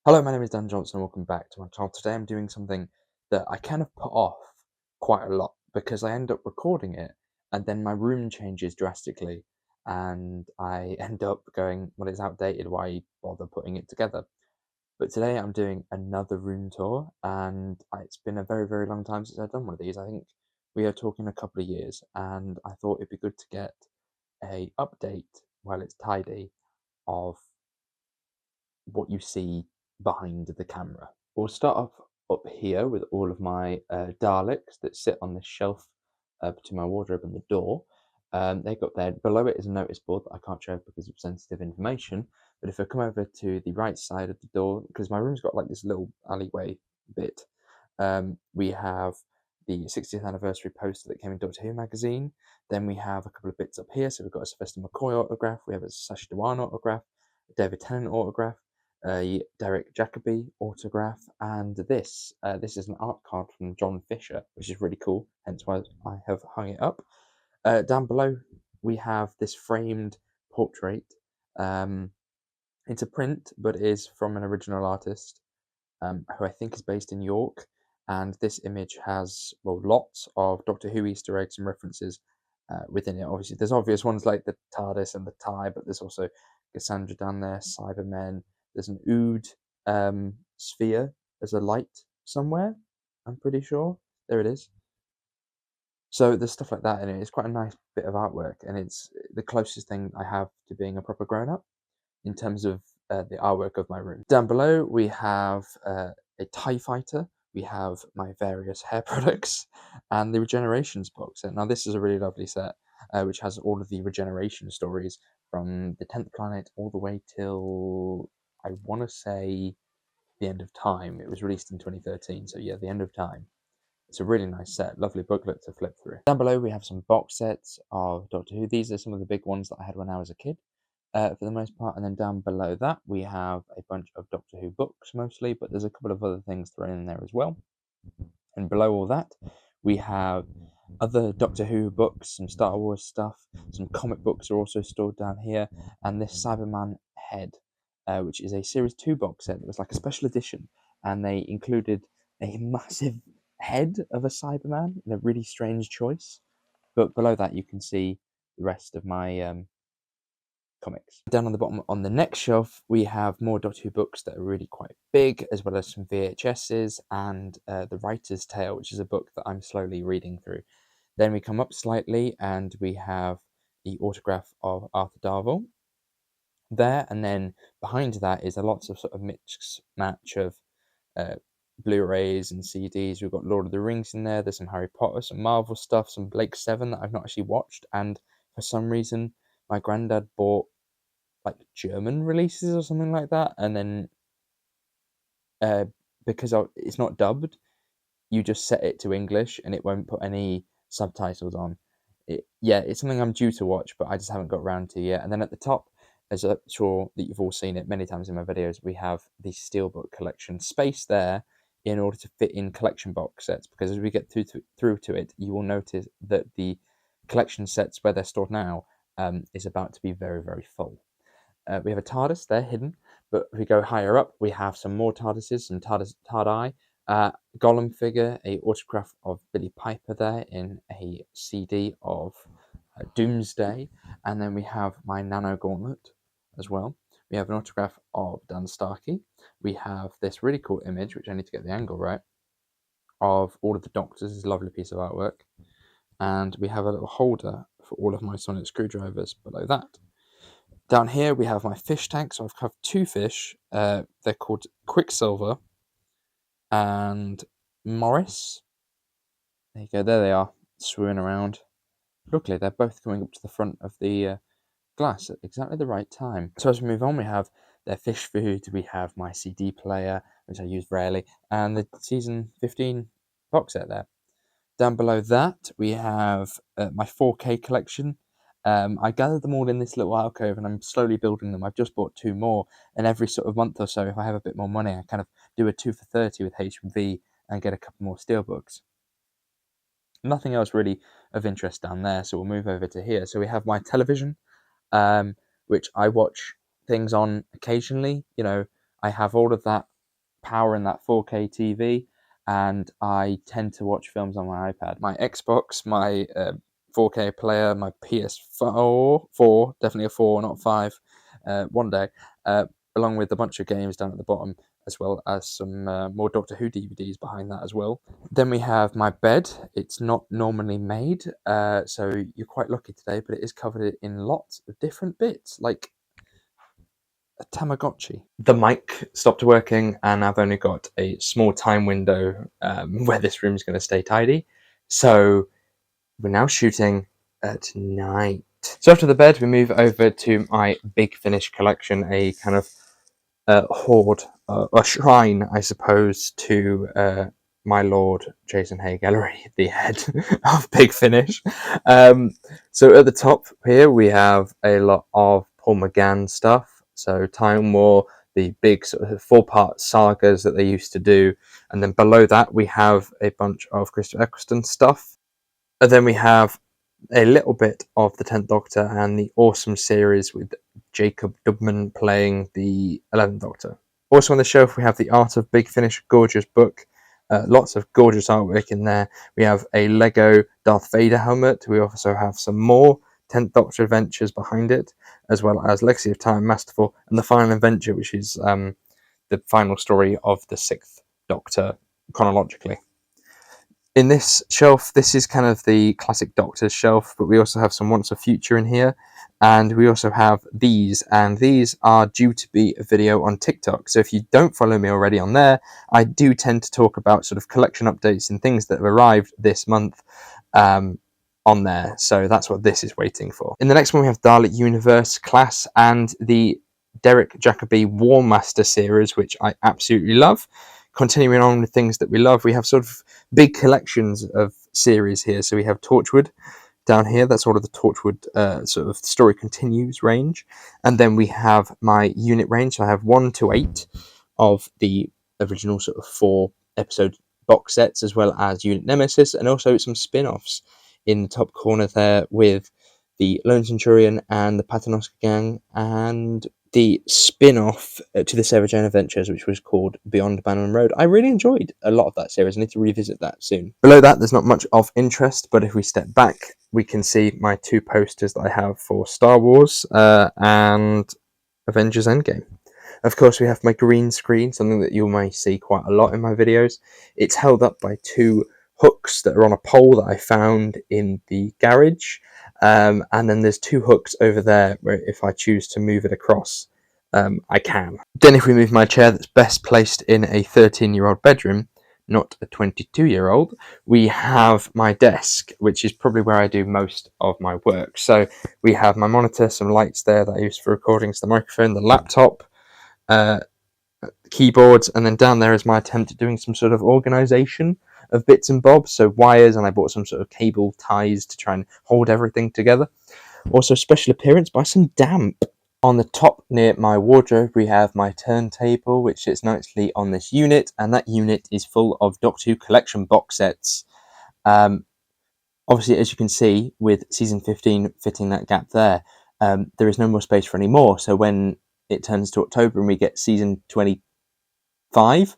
Hello, my name is Dan Johnson and welcome back to my channel. Today I'm doing something that I kind of put off quite a lot because I end up recording it and then my room changes drastically and I end up going, well, it's outdated, why bother putting it together? But today I'm doing another room tour and it's been a very, very long time since I've done one of these. I think we are talking a couple of years and I thought it'd be good to get a update while it's tidy of what you see behind the camera. We'll start off up here with all of my Daleks that sit on this shelf between my wardrobe and the door. They got there. Below it is a notice board that I can't show because of sensitive information. But if I come over to the right side of the door, because my room's got like this little alleyway bit, we have the 60th anniversary poster that came in Doctor Who magazine. Then we have a couple of bits up here. So we've got a Sylvester McCoy autograph. We have a Sacha Dhawan autograph, a David Tennant autograph, a Derek Jacobi autograph, and this is an art card from John Fisher, which is really cool, hence why I have hung it up. Down below we have this framed portrait. It's a print, but is from an original artist who I think is based in York, and this image has, well, lots of Doctor Who Easter eggs and references within it. Obviously, there's obvious ones like the TARDIS and the tie, but there's also Cassandra down there, Cybermen. There's an Ood sphere as a light somewhere, I'm pretty sure. There it is. So there's stuff like that in it. It's quite a nice bit of artwork, and it's the closest thing I have to being a proper grown-up in terms of the artwork of my room. Down below we have a TIE fighter, we have my various hair products, and the Regenerations box set. Now this is a really lovely set, which has all of the regeneration stories from the 10th planet all the way till, I want to say, the end of time. It was released in 2013, so yeah, the end of time. It's a really nice set, lovely booklet to flip through. Down below we have some box sets of Doctor Who. These are some of the big ones that I had when I was a kid. For the most part, and then down below that we have a bunch of Doctor Who books mostly, but there's a couple of other things thrown in there as well. And below all that we have other Doctor Who books, some Star Wars stuff, some comic books are also stored down here, and this Cyberman head, which is a Series 2 box set. It was like a special edition, and they included a massive head of a Cyberman in a really strange choice. But below that you can see the rest of my comics. Down on the bottom on the next shelf we have more Doctor Who books that are really quite big, as well as some VHSs and The Writer's Tale, which is a book that I'm slowly reading through. Then we come up slightly and we have the autograph of Arthur Darvill there, and then behind that is a lots of sort of mix match of Blu-rays and CDs. We've got Lord of the Rings in there, there's some Harry Potter, some Marvel stuff, some Blake 7 that I've not actually watched, and for some reason my granddad bought like German releases or something like that, and then because it's not dubbed, you just set it to English and it won't put any subtitles on. It's something I'm due to watch, but I just haven't got around to yet. And then at the top, as I'm sure that you've all seen it many times in my videos, we have the Steelbook collection space there in order to fit in collection box sets, because as we get through to it, you will notice that the collection sets where they're stored now is about to be very, very full. We have a TARDIS there hidden, but if we go higher up, we have some more TARDISes, some TARDI, Gollum figure, a autograph of Billy Piper there in a CD of Doomsday, and then we have my Nano Gauntlet as well. We have an autograph of Dan Starkey. We have this really cool image, which I need to get the angle right, of all of the Doctors. This is a lovely piece of artwork. And we have a little holder for all of my sonic screwdrivers below that. Down here we have my fish tank. So I've got two fish. They're called Quicksilver and Morris. There you go. There they are, swimming around. Luckily, they're both coming up to the front of the glass at exactly the right time. So as we move on, we have their fish food. We have my CD player, which I use rarely, and the season 15 box set there. Down below that, we have my 4K collection. I gathered them all in this little alcove and I'm slowly building them. I've just bought two more, and every sort of month or so, if I have a bit more money, I kind of do a 2 for 30 with HMV and get a couple more steelbooks. Nothing else really of interest down there, so we'll move over to here. So we have my television, which I watch things on occasionally. You know, I have all of that powering that 4K TV, and I tend to watch films on my iPad. My Xbox, my 4K player, my PS4, definitely a 4, not 5, one day, along with a bunch of games down at the bottom, as well as some more Doctor Who DVDs behind that as well. Then we have my bed. It's not normally made, so you're quite lucky today, but it is covered in lots of different bits, like a Tamagotchi. The mic stopped working, and I've only got a small time window where this room is going to stay tidy. So we're now shooting at night. So after the bed, we move over to my Big Finish collection, a kind of hoard, a shrine, I suppose, to my lord Jason Hay Gallery, the head of Big Finish. So at the top here, we have a lot of Paul McGann stuff. So Time War, the big sort of 4-part sagas that they used to do. And then below that, we have a bunch of Christopher Eccleston stuff. And then we have a little bit of the 10th Doctor and the awesome series with Jacob Dubman playing the 11th Doctor. Also on the shelf, we have the Art of Big Finish, gorgeous book. Lots of gorgeous artwork in there. We have a Lego Darth Vader helmet. We also have some more 10th Doctor adventures behind it, as well as Legacy of Time, Masterful, and the Final Adventure, which is the final story of the 6th Doctor chronologically. In this shelf, this is kind of the classic Doctor's shelf, but we also have some Once a Future in here, and we also have these, and these are due to be a video on TikTok. So if you don't follow me already on there, I do tend to talk about sort of collection updates and things that have arrived this month on there. So that's what this is waiting for. In the next one, we have Dalek Universe Class and the Derek Jacobi War Master series, which I absolutely love. Continuing on with things that we love, we have sort of big collections of series here. So we have Torchwood down here. That's all of the Torchwood sort of story continues range. And then we have my unit range. So I have 1 to 8 of the original sort of 4 episode box sets, as well as Unit Nemesis, and also some spin-offs in the top corner there with the Lone Centurion and the Paternoster Gang, and the spin-off to the Sarah Jane Adventures, which was called Beyond Bannerman Road. I really enjoyed a lot of that series. I need to revisit that soon. Below that, there's not much of interest, but if we step back, we can see my 2 posters that I have for Star Wars and Avengers Endgame. Of course, we have my green screen, something that you may see quite a lot in my videos. It's held up by 2 hooks that are on a pole that I found in the garage. And then there's 2 hooks over there where if I choose to move it across, I can. Then if we move my chair that's best placed in a 13-year-old bedroom, not a 22-year-old, we have my desk, which is probably where I do most of my work. So we have my monitor, some lights there that I use for recordings, the microphone, the laptop, keyboards, and then down there is my attempt at doing some sort of organization of bits and bobs, so wires, and I bought some sort of cable ties to try and hold everything together. Also special appearance by some damp. On the top near my wardrobe, we have my turntable, which sits nicely on this unit, and that unit is full of Doctor Who collection box sets. Obviously, as you can see, with season 15 fitting that gap there, there is no more space for any more, so when it turns to October and we get season 25,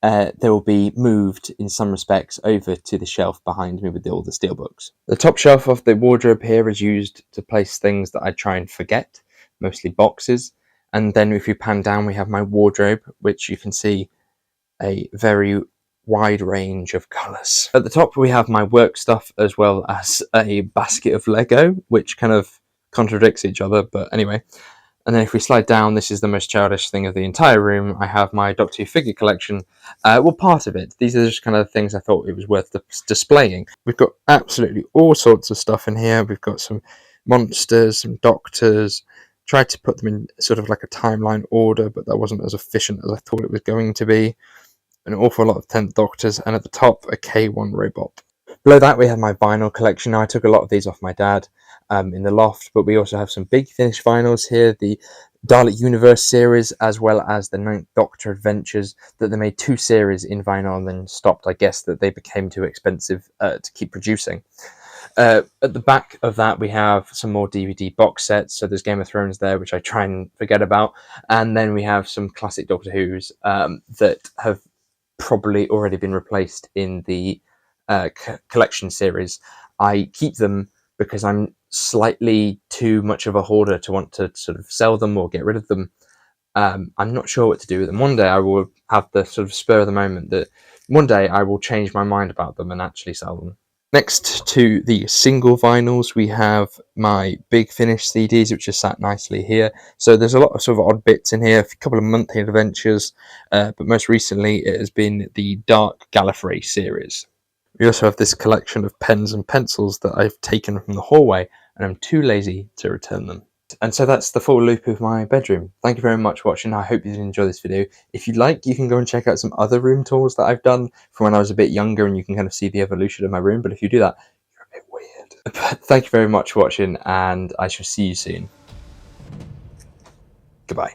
they will be moved in some respects over to the shelf behind me with all the steelbooks. The top shelf of the wardrobe here is used to place things that I try and forget, mostly boxes. And then if you pan down, we have my wardrobe, which you can see a very wide range of colours. At the top, we have my work stuff as well as a basket of Lego, which kind of contradicts each other, but anyway. And then if we slide down, this is the most childish thing of the entire room. I have my Doctor Who figure collection. Well, part of it. These are just kind of things I thought it was worth displaying. We've got absolutely all sorts of stuff in here. We've got some monsters, some doctors. Tried to put them in sort of like a timeline order, but that wasn't as efficient as I thought it was going to be. An awful lot of 10th Doctors, and at the top, a K1 robot. Below that, we have my vinyl collection. Now, I took a lot of these off my dad in the loft, but we also have some Big Finish vinyls here, the Dalek Universe series, as well as the 9th Doctor Adventures, that they made 2 series in vinyl and then stopped. I guess that they became too expensive to keep producing. At the back of that, we have some more DVD box sets. So there's Game of Thrones there, which I try and forget about, and then we have some classic Doctor Who's that have probably already been replaced in the collection series. I keep them because I'm slightly too much of a hoarder to want to sort of sell them or get rid of them. I'm not sure what to do with them. One day I will have the sort of spur of the moment that one day I will change my mind about them and actually sell them. Next to the single vinyls, we have my Big Finish CDs, which are sat nicely here. So there's a lot of sort of odd bits in here, a couple of monthly adventures, but most recently it has been the Dark Gallifrey series. We also have this collection of pens and pencils that I've taken from the hallway, and I'm too lazy to return them. And so that's the full loop of my bedroom. Thank you very much for watching. I hope you did enjoy this video. If you'd like, you can go and check out some other room tours that I've done from when I was a bit younger, and you can kind of see the evolution of my room. But if you do that, you're a bit weird. But thank you very much for watching, and I shall see you soon. Goodbye.